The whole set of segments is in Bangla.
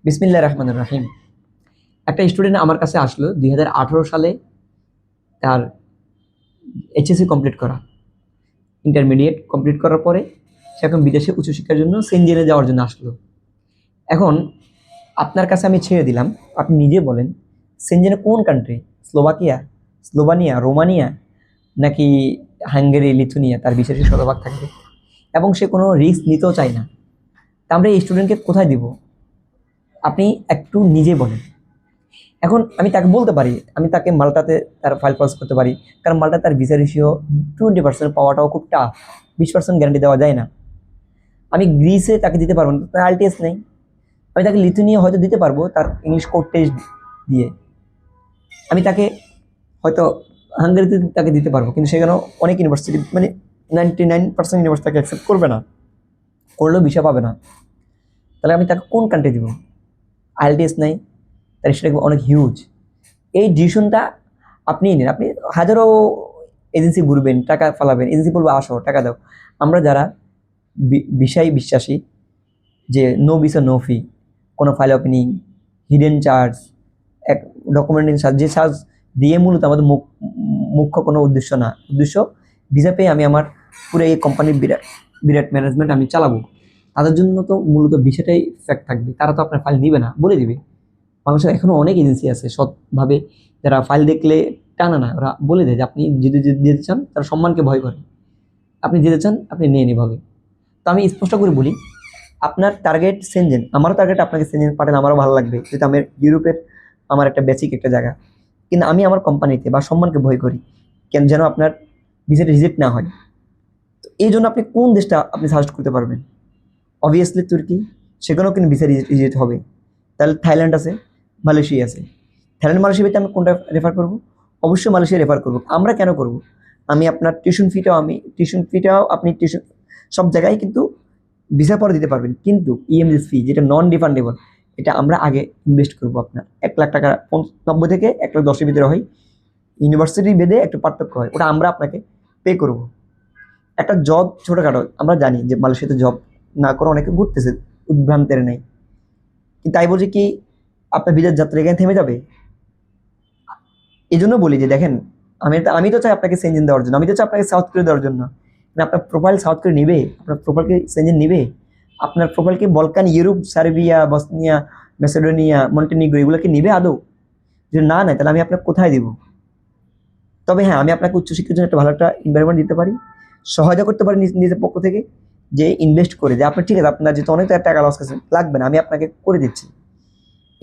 বিসমিল্লাহির রহমানির রহিম। একটা স্টুডেন্ট আমার কাছে আসলো 2018 সালে, তার এইচএসসি কমপ্লিট করা, ইন্টারমিডিয়েট কমপ্লিট করার পরে সে এখন বিদেশে উচ্চশিক্ষার জন্য সেনজেনে যাওয়ার জন্য আসলো। এখন আপনার কাছে আমি ছেড়ে দিলাম, আপনি নিজে বলেন সেনজেনে কোন কান্ট্রি? স্লোভাকিয়া, স্লোভানিয়া, রোমানিয়া, নাকি হাঙ্গেরি, লিথুনিয়া? তার বিশেষ শতভাগ থাকবে এবং সে কোনো রিস্ক নিতেও চায় না। তা আমরা এই স্টুডেন্টকে কোথায় দিব? আপনি একটু নিজে বলেন। এখন আমি তাকে বলতে পারি, আমি তাকে মাল্টাতে তার ফাইল প্রসেস করতে পারি, কারণ মাল্টা তার ভিসা রেশিও 20% পাওয়াটাও খুব টাফ, 20% গ্যারান্টি দেওয়া যায় না। আমি গ্রিসে তাকে দিতে পারবো না, তার আইএলটিএস নেই। আমি তাকে লিথুনিয়া হয়তো দিতে পারবো তার ইংলিশ কোড টেস্ট দিয়ে। আমি তাকে হয়তো হাঙ্গেরিতে তাকে দিতে পারবো, কিন্তু সেখানেও অনেক ইউনিভার্সিটি, মানে 99% ইউনিভার্সিটি তাকে অ্যাকসেপ্ট করবে না, করলেও ভিসা পাবে না। তাহলে আমি তাকে কোন কান্ট্রি দিব? আইএলটিএস নেই, তার সেটা অনেক হিউজ। এই ডিসিশনটা আপনিই নিন। আপনি হাজারো এজেন্সি ঘুরবেন, টাকা ফালাবেন, এজেন্সি বলবো আসো টাকা দাও। আমরা যারা বিষয় বিশ্বাসী যে নো ভিসা নো ফি, কোনো ফাইল ওপেনিং, হিডেন চার্জ, এক ডকুমেন্টিং চার্জ, যে চার্জ দিয়ে মূলত আমাদের মুখ্য কোনো উদ্দেশ্য না। উদ্দেশ্য ভিসা পেয়ে আমি আমার পুরো এই কোম্পানির বিরাট বিরাট ম্যানেজমেন্ট আমি চালাবো। তাদের জন্য তো মূলত ভিসাটাই ফ্যাক্ট থাকবে, তারা তো আপনার ফাইল নিবে না, বলে দিবে। বাংলাদেশে এখনো অনেক এজেন্সি আছে সৎভাবে, যারা ফাইল দেখলে টানা না, ওরা বলে দেয় যে আপনি যদি যেতে চান, তারা সম্মানকে ভয় করে। আপনি যেতে চান, আপনি নিয়ে নেভাবে। তো আমি স্পষ্ট করে বলি, আপনার টার্গেট সেনজেন, আমারও টার্গেট আপনাকে সেনজেন পাঠালে আমারও ভালো লাগবে, যেহেতু আমার ইউরোপের আমার একটা বেসিক একটা জায়গা। কিন্তু আমি আমার কোম্পানিতে বা সম্মানকে ভয় করি, কেন যেন আপনার ভিসাটা রিজেক্ট না হয়। তো এই জন্য আপনি কোন দেশটা আপনি সাজেস্ট করতে পারবেন? অবভিয়াসলি তুর্কি, সেখানেও কিন্তু ভিসা রিজেক্ট হবে। তাহলে থাইল্যান্ড আছে, মালয়েশিয়া আছে। থাইল্যান্ড মালয়েশিয়া আমি কোনটা রেফার করব? অবশ্যই মালয়েশিয়া রেফার করব। আমরা কেন করব? আমি আপনার টিউশন ফিটাও আপনি টিউশন সব জায়গায় কিন্তু ভিসা পরে দিতে পারবেন, কিন্তু ইএমএস ফি যেটা নন রিফান্ডেবল, এটা আমরা আগে ইনভেস্ট করবো। আপনার 1 লাখ টাকা 90 থেকে 1,10,000 ভিতরে হয়, ইউনিভার্সিটি বেঁধে একটু পার্থক্য হয়, ওটা আমরা আপনাকে পে করব। একটা জব ছোটোখাটো, আমরা জানি যে মালয়েশিয়াতে জব না করে অনেকে ঘুরতেছে উদ্ভ্রান্তের নেই, কিন্তু তাই বলছি কি আপনার বিদেশ যাত্রা এখানে থেমে যাবে? এই জন্য বলি যে দেখেন, আমি তো চাই আপনাকে সেনজেন দেওয়ার জন্য, আমি তো চাই আপনাকে সাউথ কোরিয়া দেওয়ার জন্য। কিন্তু আপনার প্রোফাইল সাউথ কোরিয়া নিবে? আপনার প্রোফাইলকে সেনজেন নিবে? আপনার প্রোফাইলকে Balkan, Europe, Serbia, Bosnia, Macedonia, Montenegro এগুলোকে নিবে আদৌ? যদি না নেয়, তাহলে আমি আপনাকে কোথায় দিব? তবে হ্যাঁ, আমি আপনাকে উচ্চশিক্ষার জন্য একটা ভালো একটা এনভায়রনমেন্ট দিতে পারি, সহায়তা করতে পারি নিজের পক্ষ থেকে, যে ইনভেস্ট করে যে আপনার ঠিক আছে, আপনার যেহেতু অনেক টাকা লস করছেন, লাগবে না, আমি আপনাকে করে দিচ্ছি।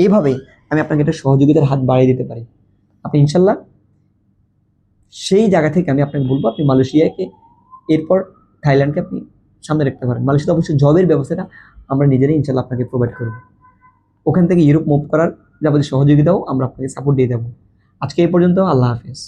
এইভাবে আমি আপনাকে একটা সহযোগিতার হাত বাড়িয়ে দিতে পারি। আপনি ইনশাল্লাহ সেই জায়গা থেকে আমি আপনাকে বলবো আপনি মালয়েশিয়াকে, এরপর থাইল্যান্ডকে আপনি সামনে রাখতে পারেন। মালয়েশিয়াতে অবশ্যই জবের ব্যবস্থাটা আমরা নিজেরাই ইনশাল্লাহ আপনাকে প্রোভাইড করবো। ওখান থেকে ইউরোপ মুভ করার যাবতীয় সহযোগিতাও আমরা আপনাকে সাপোর্ট দিয়ে দেবো। আজকে এই পর্যন্ত, আল্লাহ হাফেজ।